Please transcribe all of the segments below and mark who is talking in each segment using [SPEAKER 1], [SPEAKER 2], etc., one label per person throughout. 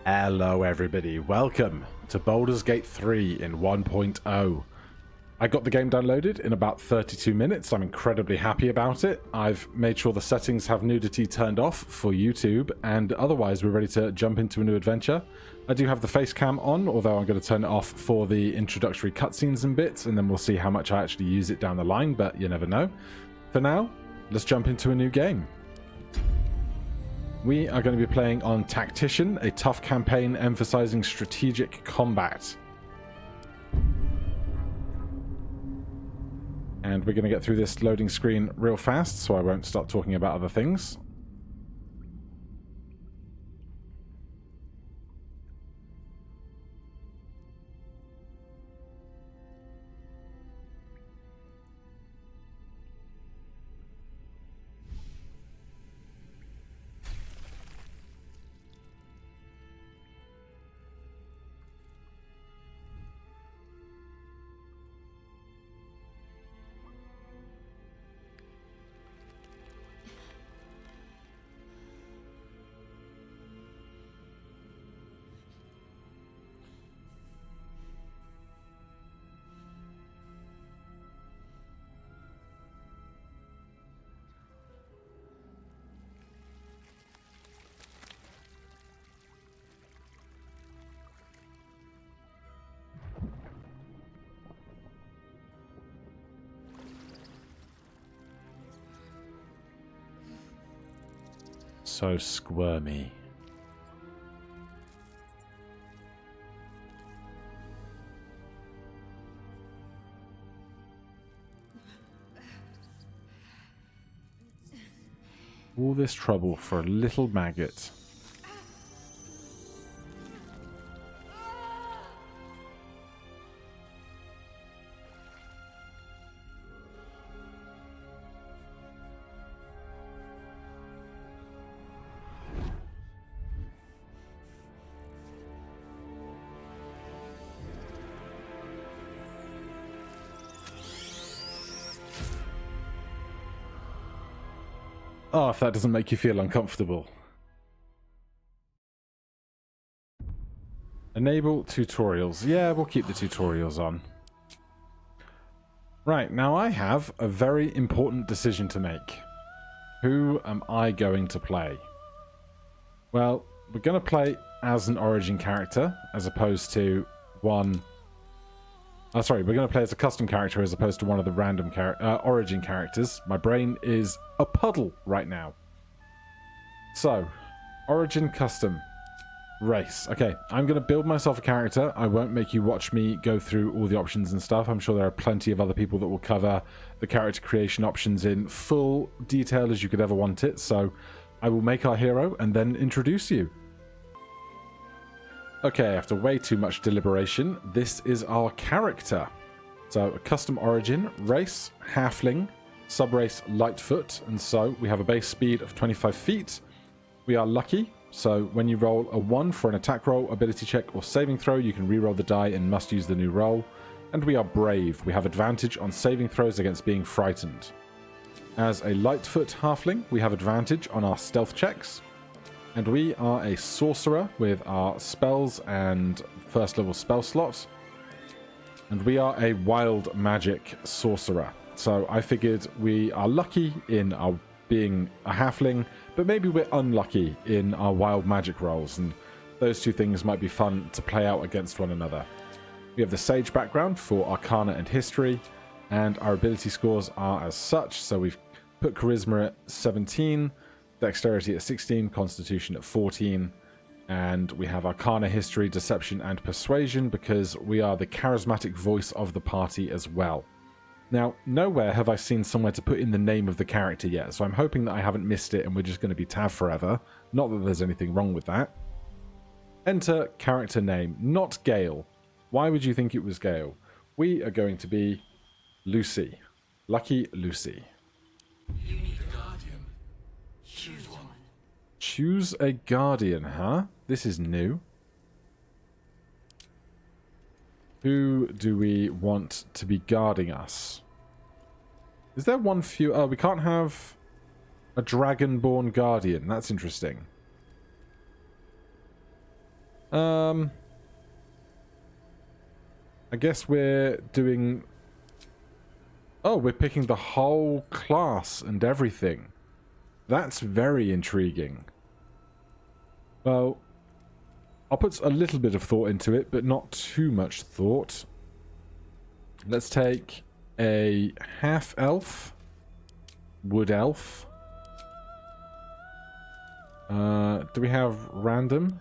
[SPEAKER 1] Hello everybody, welcome to Baldur's Gate 3 in 1.0. I got the game downloaded in about 32 minutes. I'm incredibly happy about it. I've made sure the settings have nudity turned off for YouTube, and otherwise we're ready to jump into a new adventure. I do have the face cam on, although I'm going to turn it off for the introductory cutscenes and bits, and then we'll see how much I actually use it down the line, but you never know. For now, let's jump into a new game. We are going to be playing on Tactician, a tough campaign emphasizing strategic combat. And we're going to get through this loading screen real fast, so I won't start talking about other things. So squirmy. All this trouble for a little maggot. Oh, if that doesn't make you feel uncomfortable. Enable tutorials. Yeah, we'll keep the tutorials on. Right, now I have a very important decision to make. Who am I going to play? Well, we're going to play as an origin character, as opposed to one... Oh, sorry, we're going to play as a custom character as opposed to one of the random origin characters. My brain is a puddle right now. So, origin custom. Race. Okay, I'm going to build myself a character. I won't make you watch me go through all the options and stuff. I'm sure there are plenty of other people that will cover the character creation options in full detail as you could ever want it. So, I will make our hero and then introduce you. Okay, after way too much deliberation, this is our character. So, a custom origin, race, halfling, subrace, lightfoot, and so we have a base speed of 25 feet. We are lucky, so when you roll a 1 for an attack roll, ability check, or saving throw, you can reroll the die and must use the new roll. And we are brave. We have advantage on saving throws against being frightened. As a lightfoot halfling, we have advantage on our stealth checks. And we are a sorcerer with our spells and first level spell slot. And we are a wild magic sorcerer. So I figured we are lucky in our being a halfling, but maybe we're unlucky in our wild magic rolls. And those two things might be fun to play out against one another. We have the sage background for arcana and history. And our ability scores are as such. So we've put charisma at 17. Dexterity at 16, Constitution at 14, and we have Arcana, History, Deception, and Persuasion because we are the charismatic voice of the party as well. Now, nowhere have I seen somewhere to put in the name of the character yet, so I'm hoping that I haven't missed it and we're just going to be Tav forever. Not that there's anything wrong with that. Enter character name, not Gale. Why would you think it was Gale? We are going to be Lucy. Lucky Lucy.
[SPEAKER 2] You need a guardian. Choose one.
[SPEAKER 1] Choose a guardian, huh? This is new. Who do we want to be guarding us? Is there one few... Oh, we can't have a dragonborn guardian. That's interesting. I guess we're doing... Oh, we're picking the whole class and everything. That's very intriguing. Well, I'll put a little bit of thought into it, but not too much thought. Let's take a half-elf, wood elf. Do we have random?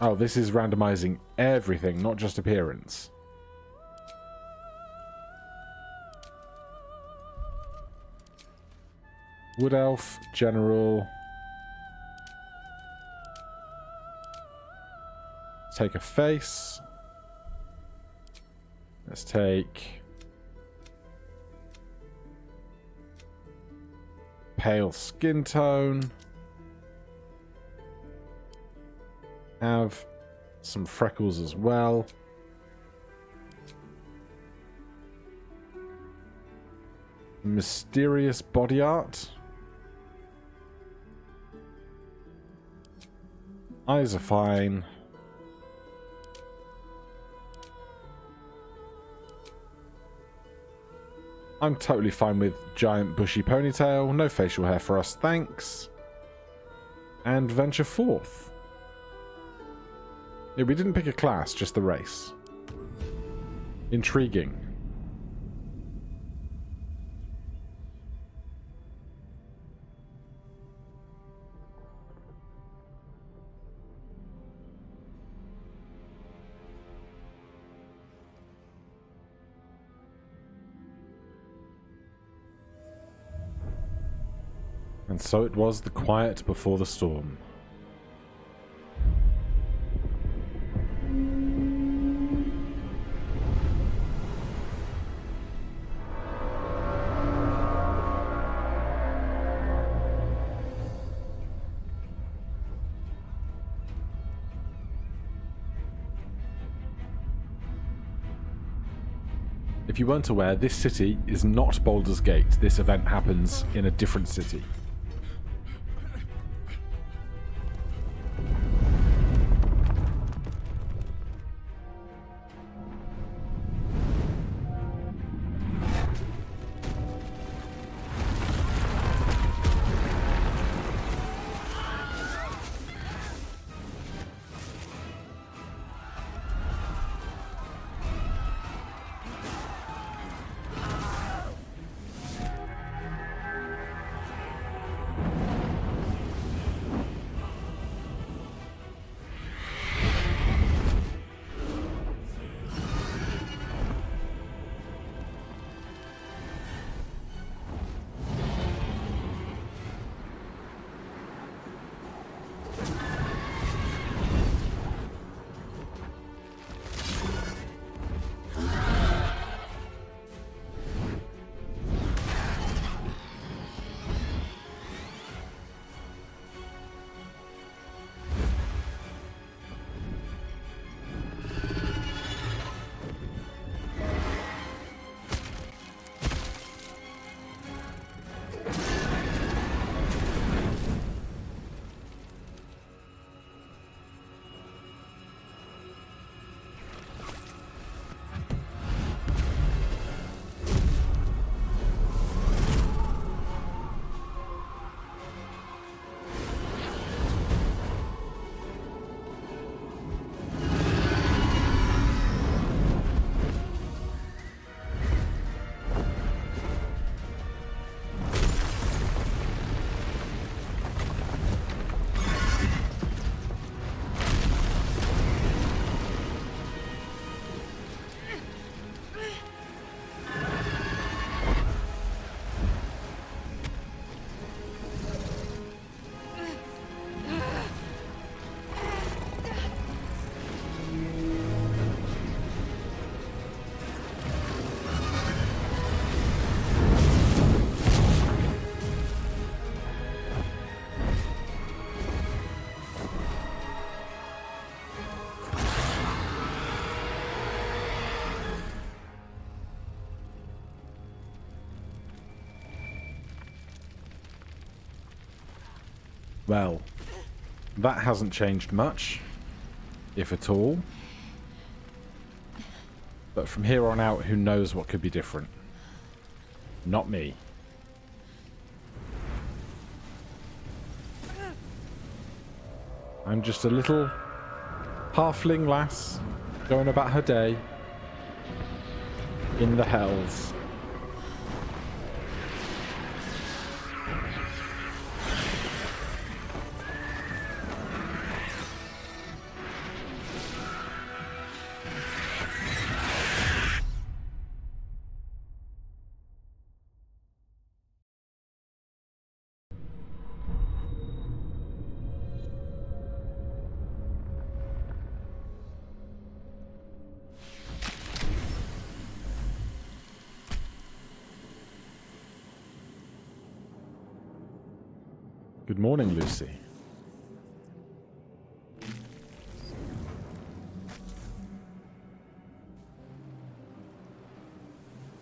[SPEAKER 1] Oh, this is randomizing everything, not just appearance. Wood elf, general. Take a face. Let's take pale skin tone. Have some freckles as well. Mysterious body art. Eyes are fine. I'm totally fine with giant bushy ponytail. No facial hair for us, thanks. And venture forth. Yeah, we didn't pick a class, just the race. Intriguing. And so it was the quiet before the storm. If you weren't aware, this city is not Baldur's Gate. This event happens in a different city. Well, that hasn't changed much, if at all. But from here on out, who knows what could be different? Not me. I'm just a little halfling lass going about her day in the hells. Good morning, Lucy.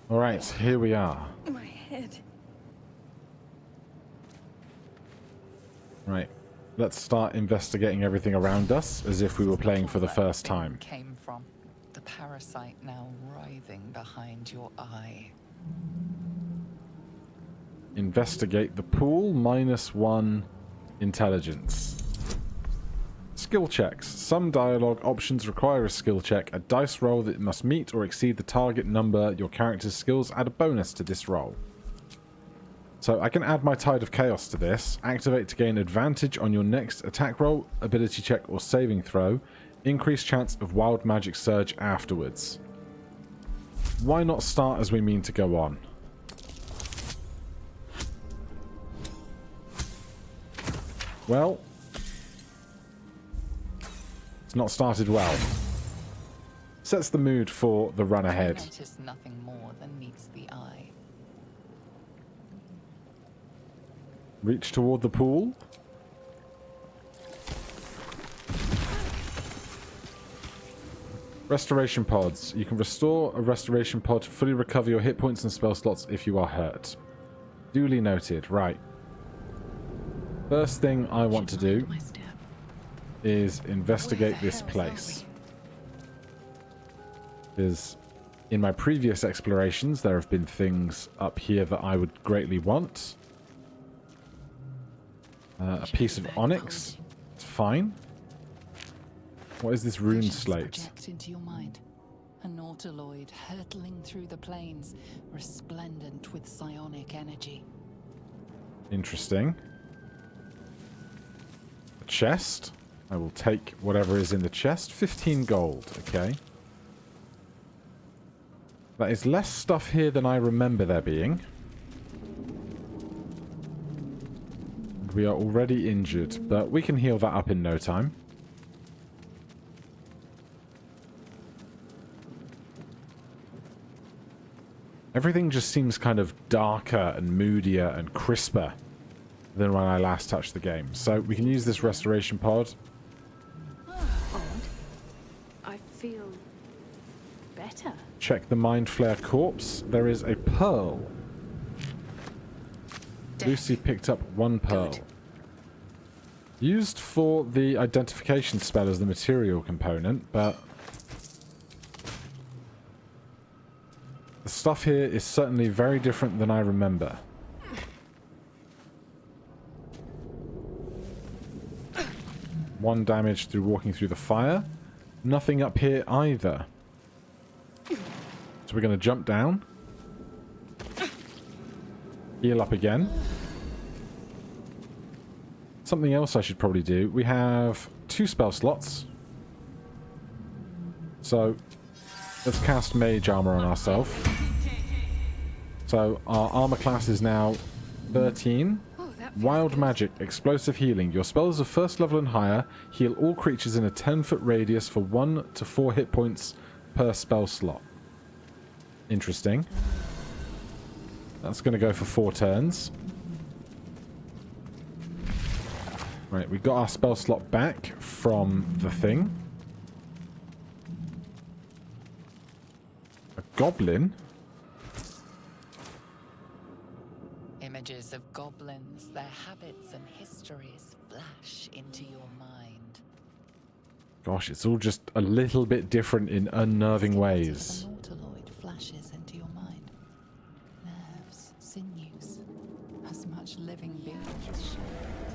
[SPEAKER 1] All right, here we are.
[SPEAKER 3] My head.
[SPEAKER 1] Right, let's start investigating everything around us as if we were playing for the first time.
[SPEAKER 4] Came from the parasite now writhing behind your eye.
[SPEAKER 1] Investigate the pool, -1 intelligence. Skill checks. Some dialogue options require a skill check, a dice roll that must meet or exceed the target number. Your character's skills add a bonus to this roll. So I can add my Tide of Chaos to this. Activate to gain advantage on your next attack roll, ability check, or saving throw. Increased chance of wild magic surge afterwards. Why not start as we mean to go on? Well, it's not started well. Sets the mood for the run ahead.
[SPEAKER 4] Notice nothing more than meets the eye.
[SPEAKER 1] Reach toward the pool. Restoration pods. You can restore a restoration pod to fully recover your hit points and spell slots if you are hurt. Duly noted. Right. First thing I want to do is investigate this place. Because in my previous explorations, there have been things up here that I would greatly want. A piece of onyx. It's fine. What is this rune slate?
[SPEAKER 4] Project into your mind. A nautiloid hurtling through the plains, resplendent with psionic energy.
[SPEAKER 1] Interesting. A chest. I will take whatever is in the chest. 15 gold. Okay. That is less stuff here than I remember there being. We are already injured, but we can heal that up in no time. Everything just seems kind of darker and moodier and crisper than when I last touched the game. So we can use this restoration pod.
[SPEAKER 3] Odd. I feel better.
[SPEAKER 1] Check the Mind Flare corpse. There is a pearl. Lucy picked up 1 pearl.
[SPEAKER 3] Good.
[SPEAKER 1] Used for the identification spell as the material component, but the stuff here is certainly very different than I remember. One damage through walking through the fire. Nothing up here either. So we're going to jump down. Heal up again. Something else I should probably do. We have 2 spell slots. So let's cast Mage Armor on ourselves. So our armor class is now 13. Wild Magic, Explosive Healing. Your spells of first level and higher heal all creatures in a 10-foot radius for 1 to 4 hit points per spell slot. Interesting. That's going to go for 4 turns. Right, we got our spell slot back from the thing. A goblin?
[SPEAKER 4] Images of goblins, their habits and histories flash into your mind.
[SPEAKER 1] Gosh, it's all just a little bit different in unnerving ways.
[SPEAKER 4] The nautiloid flashes into your mind. Nerves, sinews, as much living being as shared.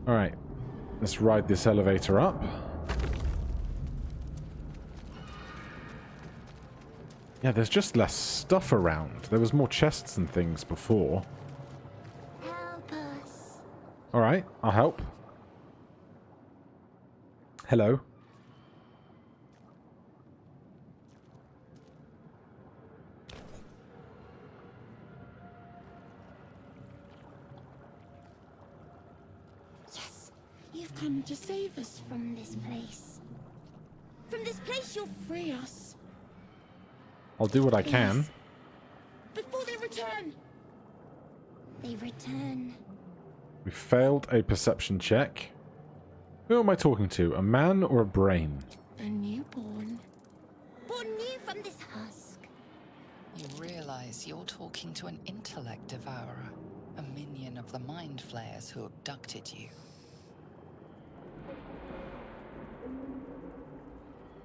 [SPEAKER 1] Alright, let's ride this elevator up. Yeah, there's just less stuff around. There was more chests and things before.
[SPEAKER 5] Help us.
[SPEAKER 1] Alright, I'll help. Hello.
[SPEAKER 5] Yes, you've come to save us from this place. From this place you'll free us.
[SPEAKER 1] I'll do what I can.
[SPEAKER 5] Yes. Before they return. They return.
[SPEAKER 1] We failed a perception check. Who am I talking to? A man or a brain?
[SPEAKER 5] A newborn. Born new from this husk.
[SPEAKER 4] You realize you're talking to an intellect devourer, a minion of the mind flayers who abducted you.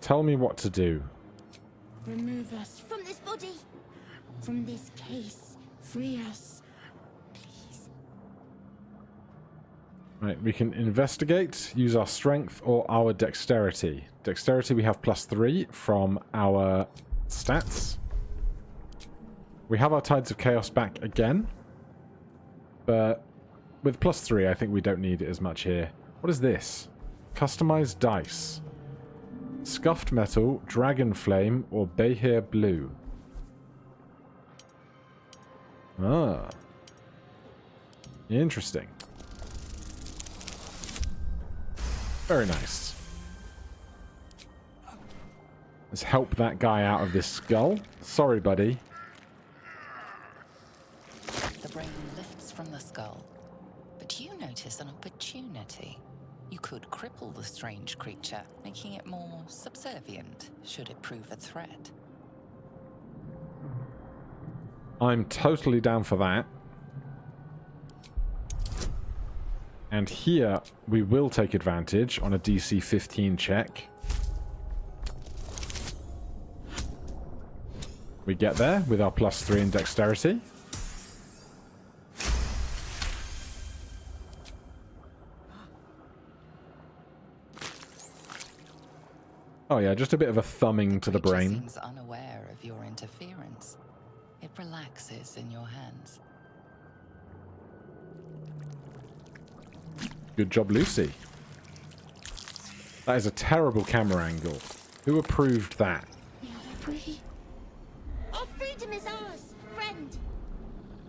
[SPEAKER 1] Tell me what to do.
[SPEAKER 5] Remove us from this body. From this case. Free us. Please.
[SPEAKER 1] Right, we can investigate, use our strength or our dexterity. Dexterity we have +3 from our stats. We have our Tides of Chaos back again. But with +3 I think we don't need it as much here. What is this? Customized dice. Scuffed metal, dragon flame, or Behir blue. Ah. Interesting. Very nice. Let's help that guy out of this skull. Sorry, buddy.
[SPEAKER 4] The brain lifts from the skull, but you notice an opportunity. You could cripple the strange creature, making it more subservient, should it prove a threat.
[SPEAKER 1] I'm totally down for that. And here, we will take advantage on a DC 15 check. We get there with our +3 in dexterity. Oh yeah, just a bit of a thumbing to the
[SPEAKER 4] Creature
[SPEAKER 1] brain.
[SPEAKER 4] seems unaware of your interference. It relaxes in your hands.
[SPEAKER 1] Good job, Lucy. That is a terrible camera angle. Who approved that?
[SPEAKER 5] We are free. Our freedom is ours, friend.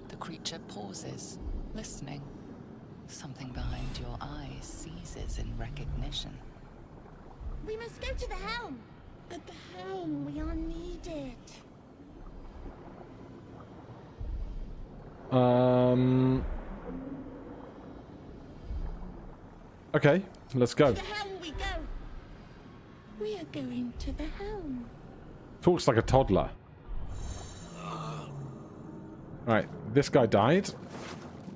[SPEAKER 4] The creature pauses, listening. Something behind your eyes seizes in recognition.
[SPEAKER 5] We must go to the helm. At the helm, we are needed.
[SPEAKER 1] Okay, let's go.
[SPEAKER 5] To the helm we go. We are going to the helm.
[SPEAKER 1] Talks like a toddler. Alright, this guy died.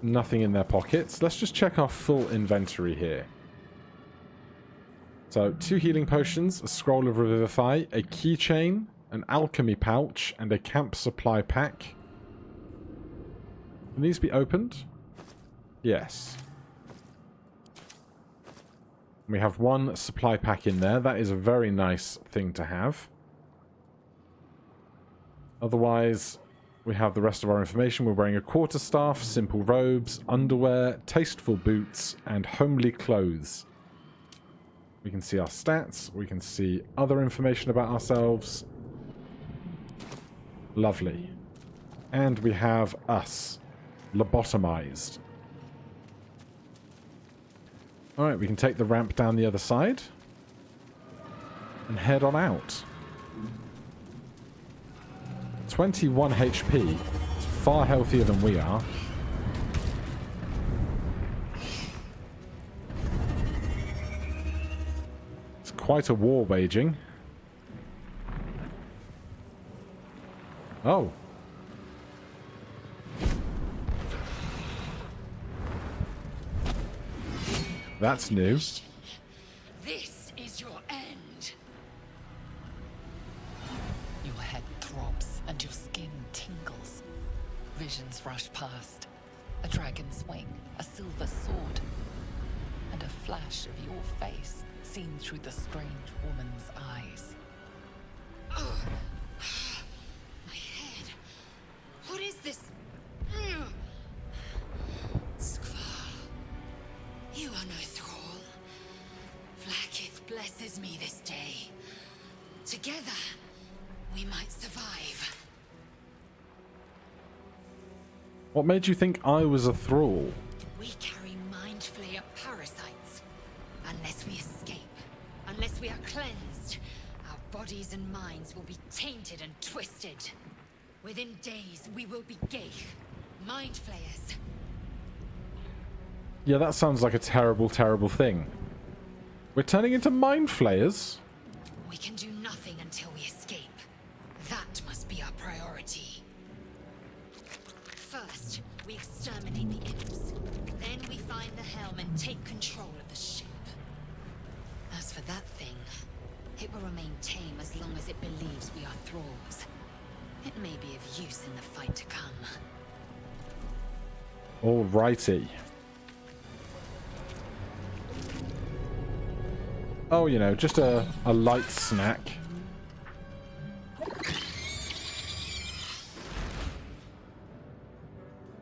[SPEAKER 1] Nothing in their pockets. Let's just check our full inventory here. So, 2 healing potions, a scroll of revivify, a keychain, an alchemy pouch, and a camp supply pack. Can these be opened? Yes. We have 1 supply pack in there. That is a very nice thing to have. Otherwise, we have the rest of our information. We're wearing a quarterstaff, simple robes, underwear, tasteful boots, and homely clothes. We can see our stats. We can see other information about ourselves. Lovely. And we have us. Lobotomized. Alright, we can take the ramp down the other side. And head on out. 21 HP. It's far healthier than we are. It's quite a war waging. That's new.
[SPEAKER 5] This is your end.
[SPEAKER 4] Your head throbs and your skin tingles. Visions rush past. A dragon's wing, a silver sword, and a flash of your face seen through the strange woman's eyes.
[SPEAKER 5] My head. What is this? Skvar. You are no thrall. Vlaakith blesses me this day. Together, we might survive.
[SPEAKER 1] What made you think I was a thrall?
[SPEAKER 5] We carry mind flayer parasites. Unless we escape, unless we are cleansed, our bodies and minds will be tainted and twisted. Within days, we will be Geich, mind flayers.
[SPEAKER 1] Yeah, that sounds like a terrible, terrible thing. We're turning into mind flayers?
[SPEAKER 5] We can do nothing until we escape. That must be our priority. First, we exterminate the imps. Then we find the helm and take control of the ship. As for that thing, it will remain tame as long as it believes we are thralls. It may be of use in the fight to come.
[SPEAKER 1] Alrighty. Oh, you know, just a light snack.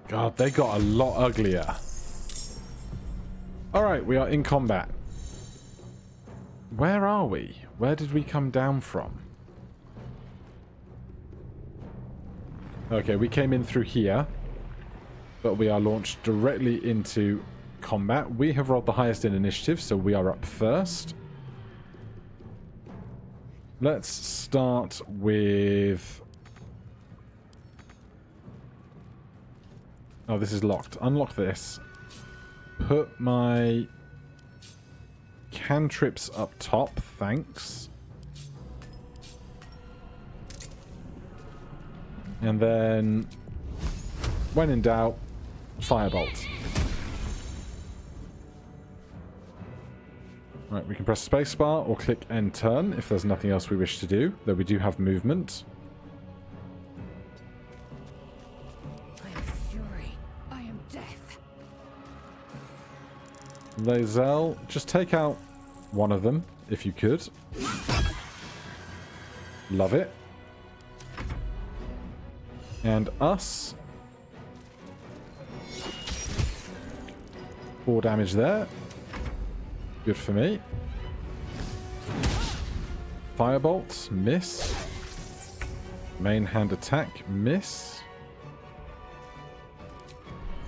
[SPEAKER 1] God, they got a lot uglier. Alright, we are in combat. Where are we? Where did we come down from? Okay, we came in through here. But we are launched directly into combat. We have rolled the highest in initiative, so we are up first. Let's start with... Oh, this is locked. Unlock this. Put my cantrips up top, thanks. And then, when in doubt, firebolt. Right, we can press spacebar or click end turn if there's nothing else we wish to do, though we do have movement.
[SPEAKER 5] I am fury. I am death.
[SPEAKER 1] Lae'zel, just take out one of them, if you could. Love it. And us. 4 damage there. Good for me. Firebolt, miss. Main hand attack, miss.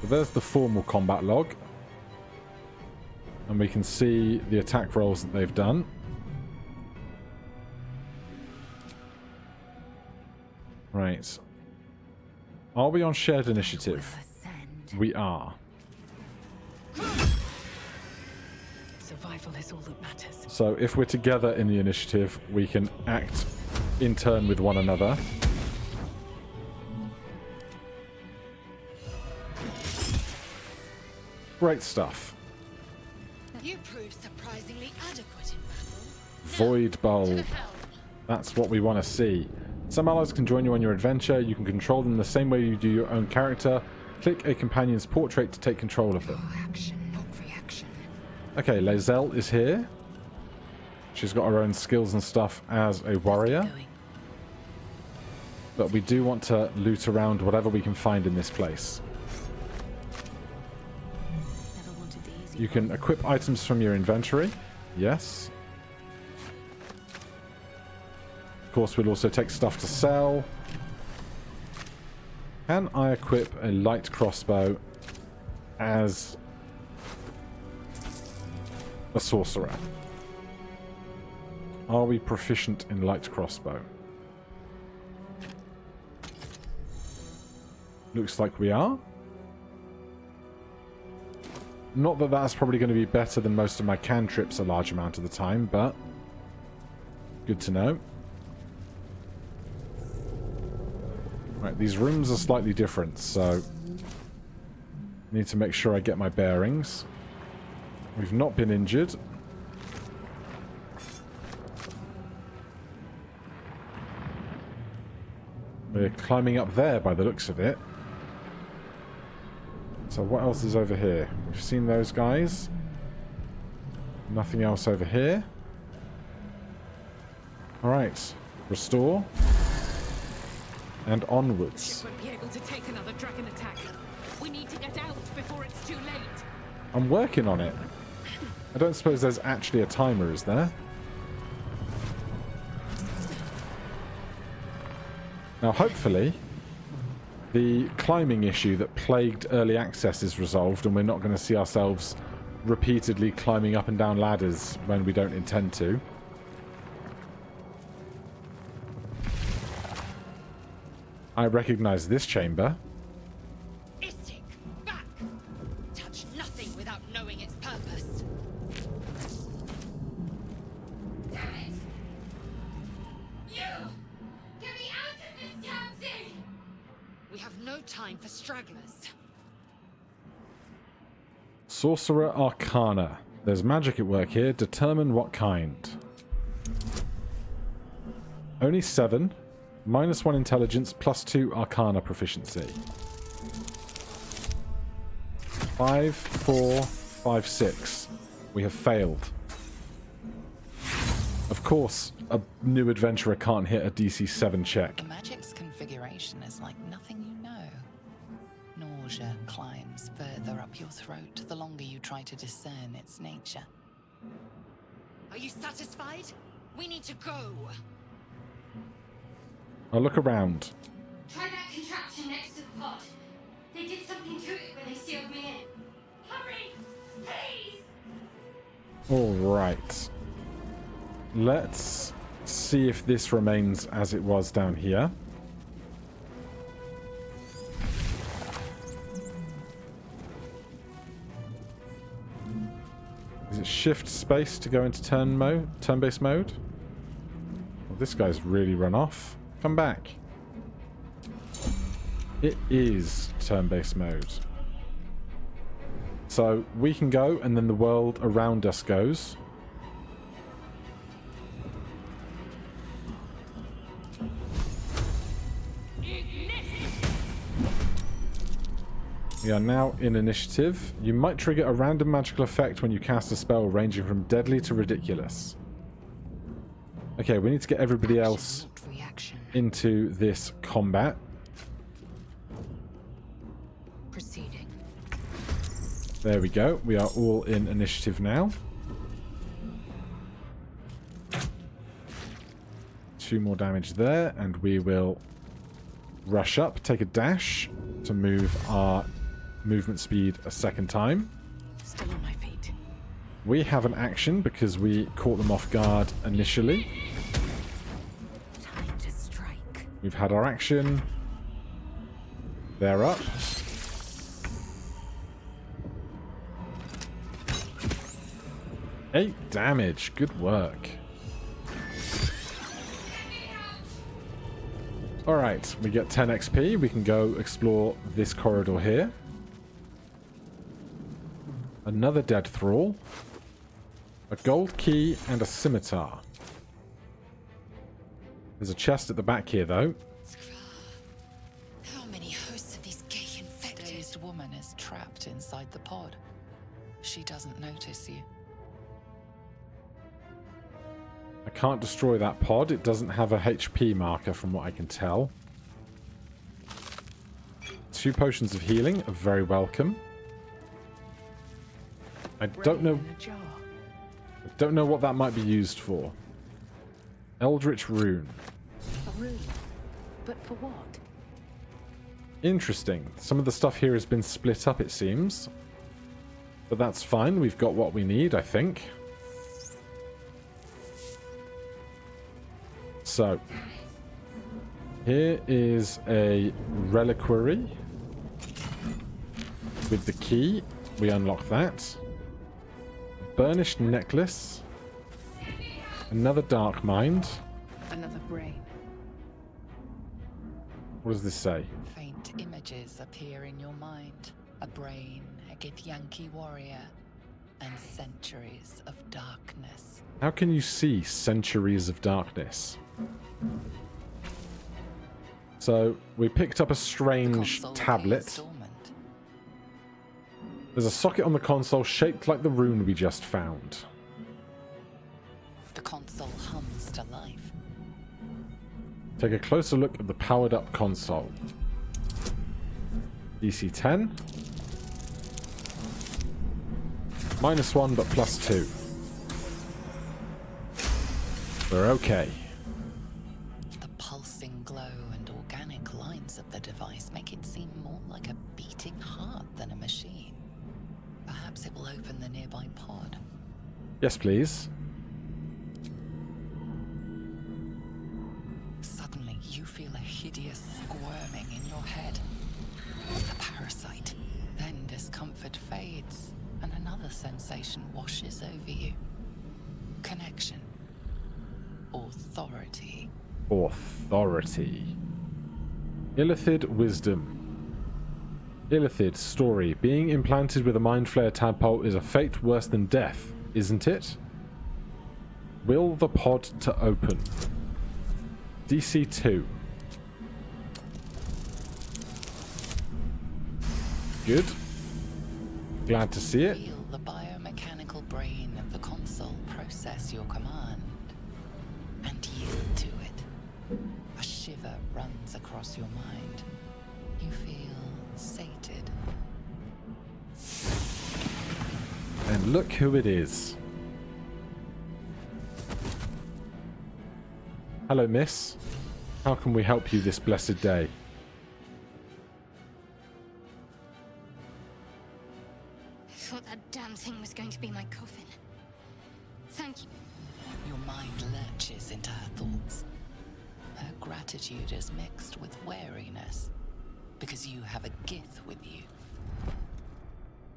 [SPEAKER 1] So there's the formal combat log. And we can see the attack rolls that they've done. Right. Are we on shared initiative? We are.
[SPEAKER 4] Survival is all that matters.
[SPEAKER 1] So if we're together in the initiative, we can act in turn with one another. Great stuff.
[SPEAKER 5] You proved surprisingly adequate in battle.
[SPEAKER 1] Void bulb. That's what we want to see. Some allies can join you on your adventure. You can control them the same way you do your own character. Click a companion's portrait to take control of them.
[SPEAKER 5] Action, not reaction.
[SPEAKER 1] Okay, Lae'zel is here. She's got her own skills and stuff as a warrior. But we do want to loot around whatever we can find in this place. You can equip items from your inventory. Yes. Of course, we'll also take stuff to sell. Can I equip a light crossbow as a sorcerer? Are we proficient in light crossbow? Looks like we are. Not that that's probably going to be better than most of my cantrips a large amount of the time, but good to know. Right, these rooms are slightly different, so need to make sure I get my bearings. We've not been injured. We're climbing up there by the looks of it. So what else is over here? We've seen those guys. Nothing else over here. Alright. Restore. And onwards.
[SPEAKER 3] Won't be able to take another dragon attack. We need to get out before it's too late.
[SPEAKER 1] I'm working on it. I don't suppose there's actually a timer, is there? Now, hopefully, the climbing issue that plagued early access is resolved and we're not going to see ourselves repeatedly climbing up and down ladders when we don't intend to. I recognize this chamber.
[SPEAKER 5] Istik, back! Touch nothing without knowing its purpose. Damn it! You! Get me out of this damn thing! We have no time for stragglers.
[SPEAKER 1] Sorcerer Arcana. There's magic at work here. Determine what kind. Only 7. -1 intelligence, +2 Arcana proficiency. 5, 4, 5, 6. We have failed. Of course, a new adventurer can't hit a DC 7 check.
[SPEAKER 4] The magic's configuration is like nothing you know. Nausea climbs further up your throat the longer you try to discern its nature.
[SPEAKER 5] Are you satisfied? We need to go.
[SPEAKER 1] I'll look around.
[SPEAKER 5] Try that contraption next to the pod. They did something to it when they sealed me in. Hurry! Please!
[SPEAKER 1] Alright. Let's see if this remains as it was down here. Is it shift space to go into turn-based mode? Well, this guy's really run off. Come back. It is turn-based mode. So we can go and then the world around us goes. We are now in initiative. You might trigger a random magical effect when you cast a spell ranging from deadly to ridiculous. Okay, we need to get everybody else into this combat.
[SPEAKER 3] Proceeding.
[SPEAKER 1] There we go. We are all in initiative now. 2 more damage there, and we will rush up, take a dash to move our movement speed a second time.
[SPEAKER 3] Still on my feet.
[SPEAKER 1] We have an action because we caught them off guard initially.
[SPEAKER 3] Time to strike.
[SPEAKER 1] We've had our action. They're up. Eight damage. Good work. Alright, we get 10 XP. We can go explore this corridor here. Another dead thrall. A gold key and a scimitar. There's a chest at the back here, though.
[SPEAKER 5] How many hosts of these gay infected?
[SPEAKER 4] Dazed woman is trapped inside the pod. She doesn't notice you.
[SPEAKER 1] I can't destroy that pod. It doesn't have a HP marker from what I can tell. 2 potions of healing are very welcome. I don't know what that might be used for. Eldritch rune.
[SPEAKER 3] A rune? But for what?
[SPEAKER 1] Interesting. Some of the stuff here has been split up, it seems. But that's fine. We've got what we need, I think. So, here is a reliquary. With the key, we unlock that. Burnished necklace. Another dark mind.
[SPEAKER 3] Another brain.
[SPEAKER 1] What does this say?
[SPEAKER 4] Faint images appear in your mind. A brain, a Githyanki warrior. and centuries of darkness.
[SPEAKER 1] How can you see centuries of darkness? So, we picked up a strange tablet. There's a socket on the console shaped like the rune we just found.
[SPEAKER 4] The console hums to life.
[SPEAKER 1] Take a closer look at the powered up console. DC 10. -1 but +2. We're okay.
[SPEAKER 4] The pulsing glow and organic lines of the device make it seem more like a beating heart than a machine. Perhaps it will open the nearby pod.
[SPEAKER 1] Yes, please.
[SPEAKER 4] Suddenly, you feel a hideous squirming in your head. A parasite. Then discomfort fades, and another sensation washes over you. Connection. Authority.
[SPEAKER 1] Authority. Illithid wisdom. Illithid story. Being implanted with a mind flare tadpole is a fate worse than death, isn't it? Will the pod to open. DC 2. Good. Glad to see it.
[SPEAKER 4] Feel the biomechanical brain of the console process your command and yield to it. A shiver runs across your mind. You feel sated.
[SPEAKER 1] And look who it is. Hello, miss. How can we help you this blessed day?
[SPEAKER 5] I thought that damn thing was going to be my coffin. Thank you.
[SPEAKER 4] Your mind lurches into her thoughts. Her gratitude is mixed with wariness, because you have a gift with you.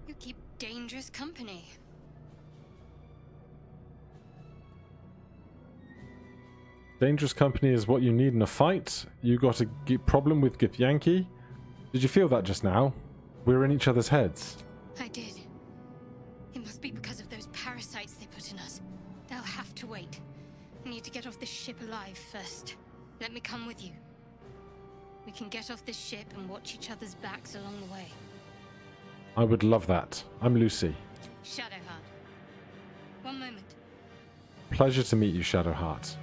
[SPEAKER 5] You keep dangerous company.
[SPEAKER 1] Dangerous company is what you need in a fight. You got a problem with Githyanki? Did you feel that just now? We're in each other's heads.
[SPEAKER 5] I did. It must be because of those parasites they put in us. They'll have to wait. I need to get off this ship alive first. Let me come with you. We can get off this ship and watch each other's backs along the way.
[SPEAKER 1] I would love that. I'm Lucy.
[SPEAKER 5] Shadowheart. One moment.
[SPEAKER 1] Pleasure to meet you, Shadowheart.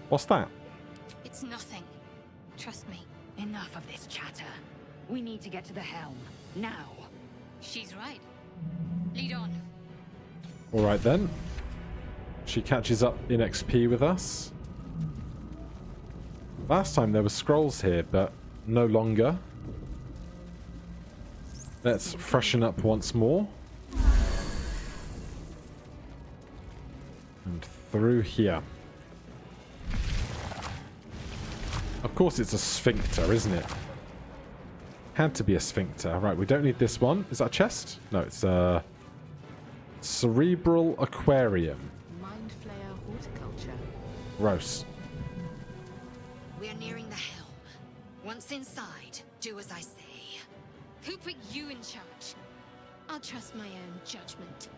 [SPEAKER 1] What's that?
[SPEAKER 5] It's nothing. Trust me.
[SPEAKER 6] Enough of this chatter. We need to get to the helm. Now.
[SPEAKER 5] She's right. Lead on.
[SPEAKER 1] Alright then. She catches up in XP with us. Last time there were scrolls here, but no longer. Let's freshen up once more. And through here. Of course it's a sphincter, isn't it? Had to be a sphincter. Right, we don't need this one. Is that a chest? No, it's a cerebral aquarium.
[SPEAKER 3] Mind flayer horticulture.
[SPEAKER 1] Gross.
[SPEAKER 5] We're nearing the helm. Once inside, do as I say. Who put you in charge? I'll trust my own judgment.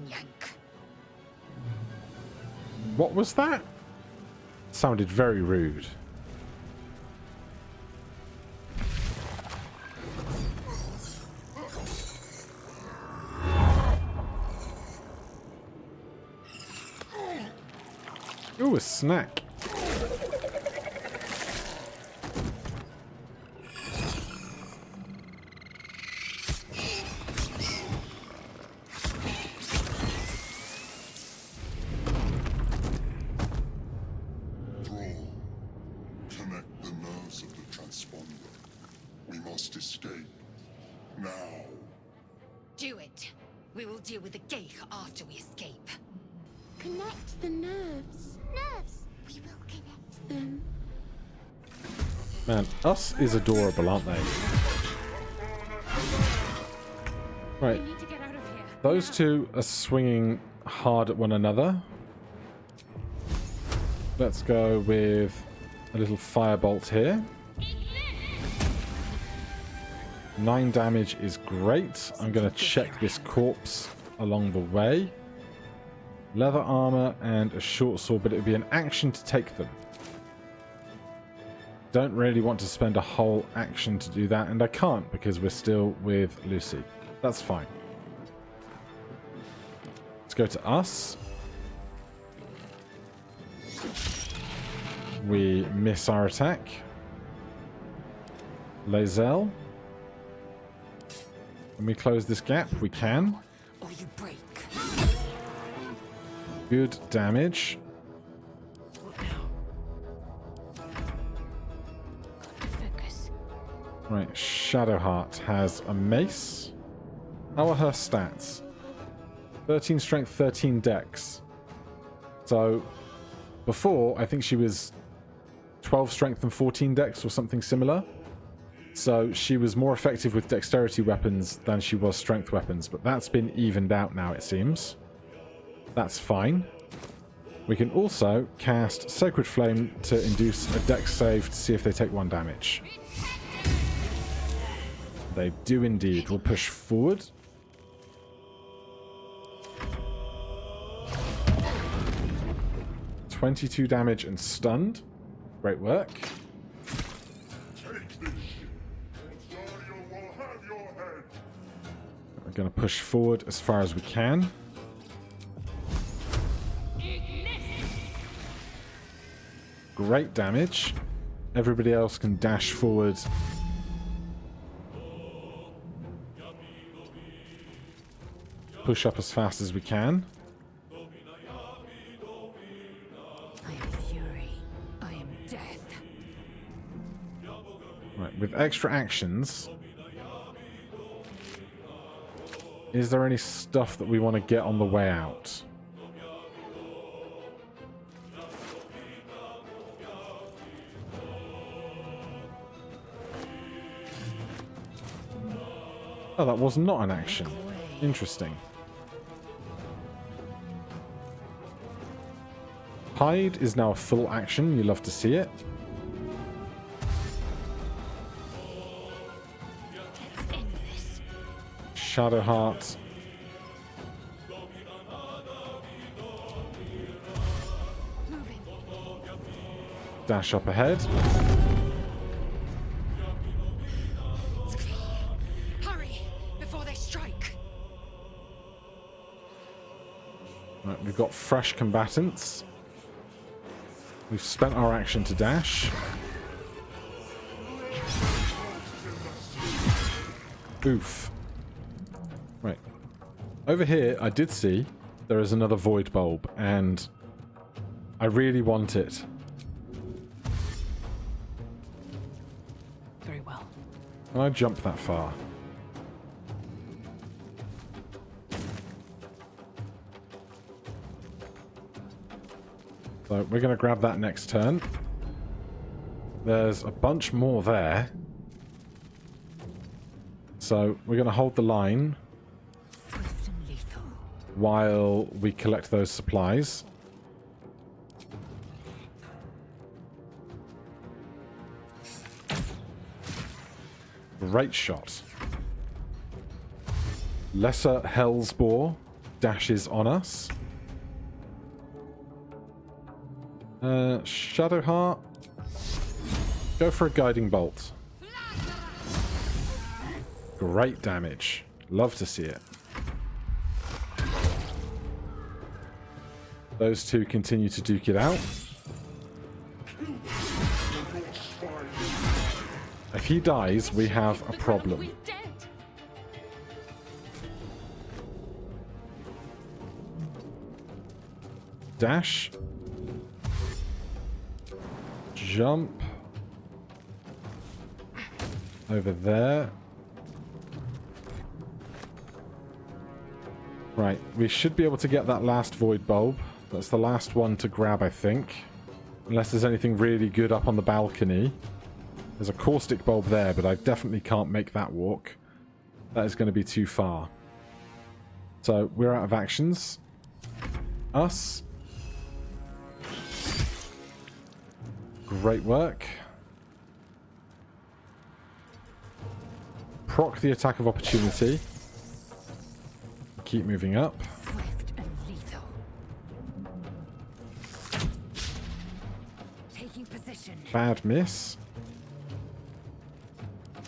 [SPEAKER 6] Yank.
[SPEAKER 1] What was that? Sounded very rude. Ooh, a snack.
[SPEAKER 7] Connect the nerves of the transponder. We must escape. Now.
[SPEAKER 5] Do it. We will deal with the Geich after we escape.
[SPEAKER 8] Connect the nerves. Nerves! We will connect them.
[SPEAKER 1] Man, us is adorable, aren't they? Right.
[SPEAKER 3] We need to get out of here.
[SPEAKER 1] Those two are swinging hard at one another. Let's go with a little firebolt here. 9 damage is great. I'm going to check this corpse along the way. Leather armor and a short sword, but it would be an action to take them. Don't really want to spend a whole action to do that, and I can't because we're still with Lucy. That's fine. Let's go to us. We miss our attack. Lae'zel. Can we close this gap? We can.
[SPEAKER 6] Or you break.
[SPEAKER 1] Good damage.
[SPEAKER 3] Focus.
[SPEAKER 1] Right, Shadowheart has a mace. How are her stats? 13 strength, 13 dex. So, before, I think she was 12 strength and 14 dex or something similar. So, she was more effective with dexterity weapons than she was strength weapons. But that's been evened out now, it seems. That's fine. We can also cast Sacred Flame to induce a dex save to see if they take 1 damage. They do indeed. We'll push forward. $22 damage and stunned. Great work.
[SPEAKER 7] Take this ship, or Zarya will have your head.
[SPEAKER 1] We're going to push forward as far as we can. Great damage. Everybody else can dash forward. Push up as fast as we can.
[SPEAKER 6] I am fury. I am death.
[SPEAKER 1] Right, with extra actions, is there any stuff that we want to get on the way out? Oh, that was not an action. Interesting. Hide is now a full action. You love to see it.
[SPEAKER 3] Let's end this.
[SPEAKER 1] Shadowheart.
[SPEAKER 3] Moving.
[SPEAKER 1] Dash up ahead.
[SPEAKER 5] Hurry, before they strike.
[SPEAKER 1] Right, we've got fresh combatants. We've spent our action to dash. Oof. Right. Over here, I did see there is another void bulb, and I really want it.
[SPEAKER 6] Very well.
[SPEAKER 1] Can I jump that far? So we're going to grab that next turn. There's a bunch more there. So we're going to hold the line
[SPEAKER 6] Swift and lethal.
[SPEAKER 1] while we collect those supplies. Great shot. Lesser Hellsboar dashes on us. Shadowheart. Go for a guiding bolt. Great damage. Love to see it. Those two continue to duke it out. If he dies, we have a problem.
[SPEAKER 3] We're dead.
[SPEAKER 1] Dash. Jump. Over there. Right, we should be able to get that last void bulb. That's the last one to grab, I think. Unless there's anything really good up on the balcony. There's a caustic bulb there, but I definitely can't make that walk. That is going to be too far. So, we're out of actions. Us. Great work. proc the attack of opportunity. Keep moving up.
[SPEAKER 6] Swift and lethal. Taking position.
[SPEAKER 1] Bad miss.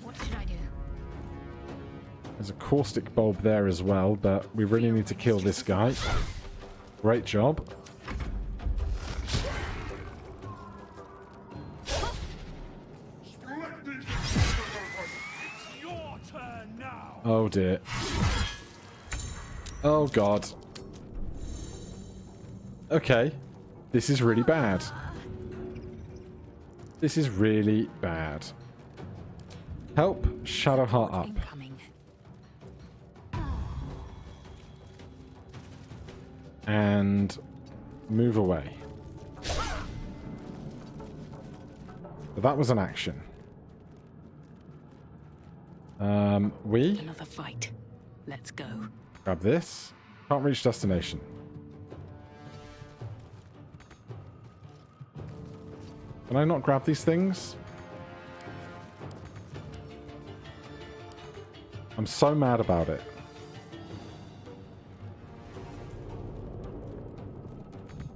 [SPEAKER 6] What should I do?
[SPEAKER 1] There's a caustic bulb there as well, but we really need to kill this guy. Great job. Oh dear. Oh god. Okay. This is really bad. This is really bad. Help Shadowheart up.
[SPEAKER 6] Incoming.
[SPEAKER 1] And move away. But that was an action.
[SPEAKER 3] Another fight. Let's go.
[SPEAKER 1] Grab this. Can't reach destination. Can I not grab these things? I'm so mad about it.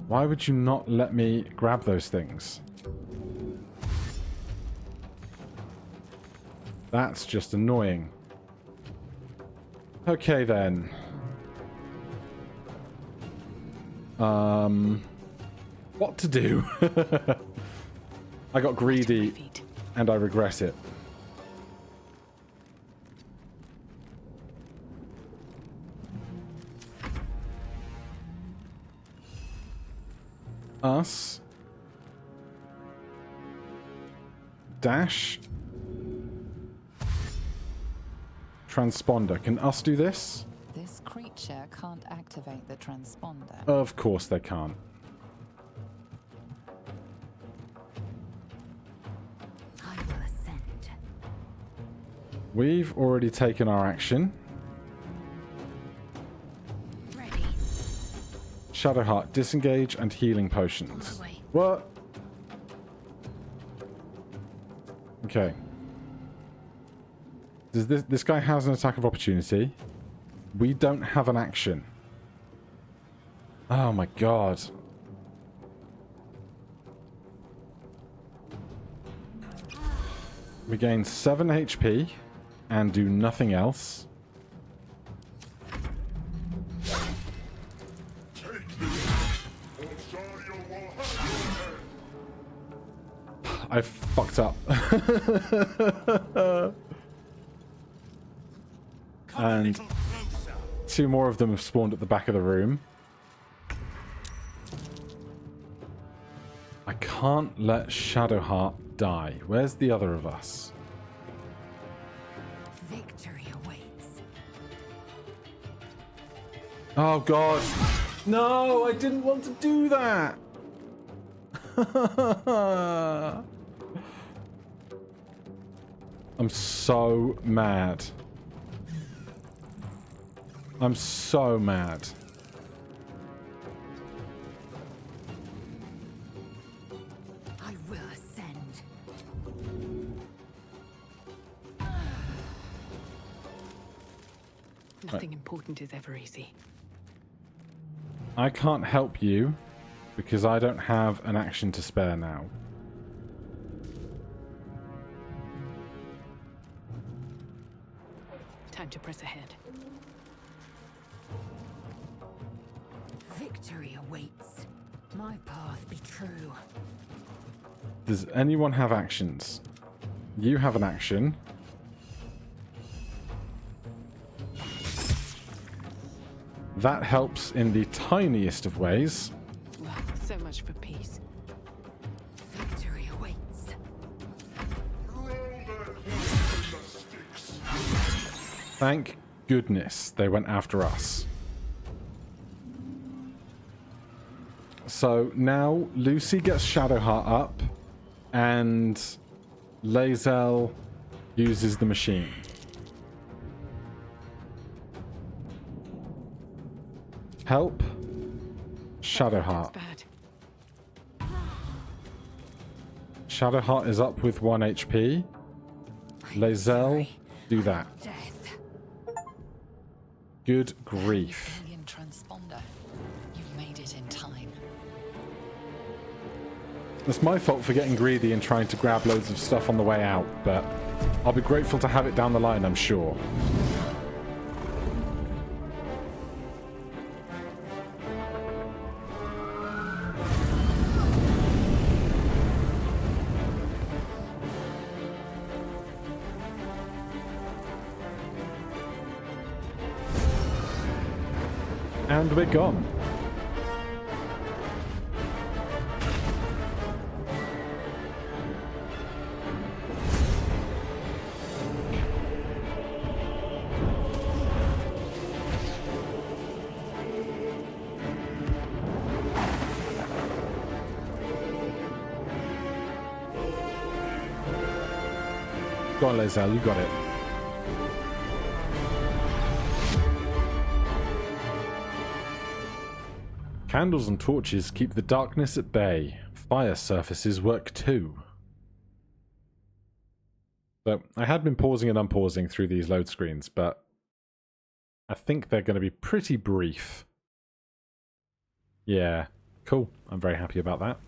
[SPEAKER 1] Why would you not let me grab those things? That's just annoying. Okay then. What to do? I got greedy and I regret it. Us. Dash. Transponder. Can us do this?
[SPEAKER 4] This creature can't activate the transponder.
[SPEAKER 1] Of course they can't.
[SPEAKER 6] I will ascend.
[SPEAKER 1] We've already taken our action.
[SPEAKER 6] Ready.
[SPEAKER 1] Shadowheart, disengage and healing potions.
[SPEAKER 6] Away.
[SPEAKER 1] What? Okay. Does this guy has an attack of opportunity? We don't have an action. Oh my god. We gain 7 HP and do nothing else. I fucked up. And 2 more of them have spawned at the back of the room. I can't let Shadowheart die. Where's the other of us?
[SPEAKER 6] Victory awaits.
[SPEAKER 1] Oh god. No, I didn't want to do that. I'm so mad. I'm so mad.
[SPEAKER 6] I will ascend.
[SPEAKER 3] Nothing important is ever easy.
[SPEAKER 1] I can't help you because I don't have an action to spare now.
[SPEAKER 3] Time to press ahead.
[SPEAKER 6] Victory awaits. My path be true.
[SPEAKER 1] Does anyone have actions? You have an action. That helps in the tiniest of ways.
[SPEAKER 3] Well, so much for peace.
[SPEAKER 6] Victory awaits.
[SPEAKER 1] Thank goodness they went after us. So now Lucy gets Shadowheart up and Lae'zel uses the machine. Help Shadowheart.
[SPEAKER 3] That's bad.
[SPEAKER 1] Shadowheart is up with 1 HP. Lae'zel do that.
[SPEAKER 6] Death.
[SPEAKER 1] Good grief.
[SPEAKER 4] Alien transponder. You've made it in time.
[SPEAKER 1] It's my fault for getting greedy and trying to grab loads of stuff on the way out, but I'll be grateful to have it down the line, I'm sure. And we're gone. Go on, Lae'zel, you got it. Candles and torches keep the darkness at bay. Fire surfaces work too. So, I had been pausing and unpausing through these load screens, but I think they're going to be pretty brief. Yeah, cool. I'm very happy about that.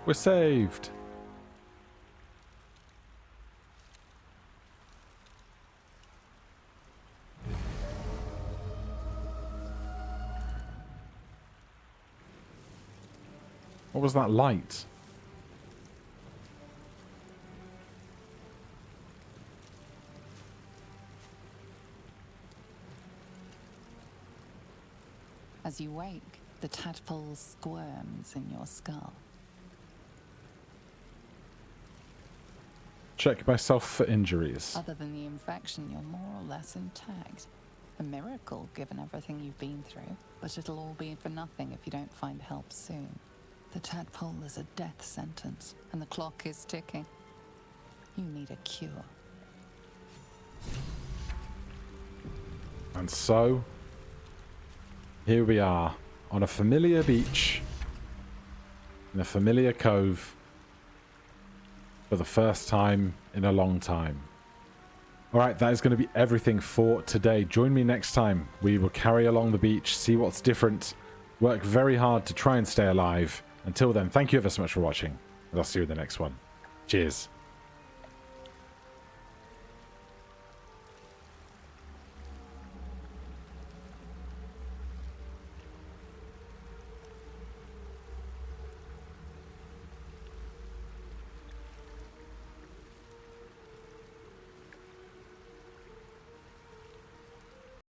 [SPEAKER 1] We're saved. What was that light?
[SPEAKER 4] As you wake, the tadpole squirms in your skull.
[SPEAKER 1] Check myself for injuries.
[SPEAKER 4] Other than the infection, you're more or less intact. A miracle, given everything you've been through. But it'll all be for nothing if you don't find help soon. The tadpole is a death sentence, and the clock is ticking. You need a cure.
[SPEAKER 1] And so, here we are, on a familiar beach, in a familiar cove, for the first time in a long time. Alright, that is going to be everything for today. Join me next time. We will carry along the beach, see what's different, work very hard to try and stay alive. Until then, thank you ever so much for watching, and I'll see you in the next one. Cheers.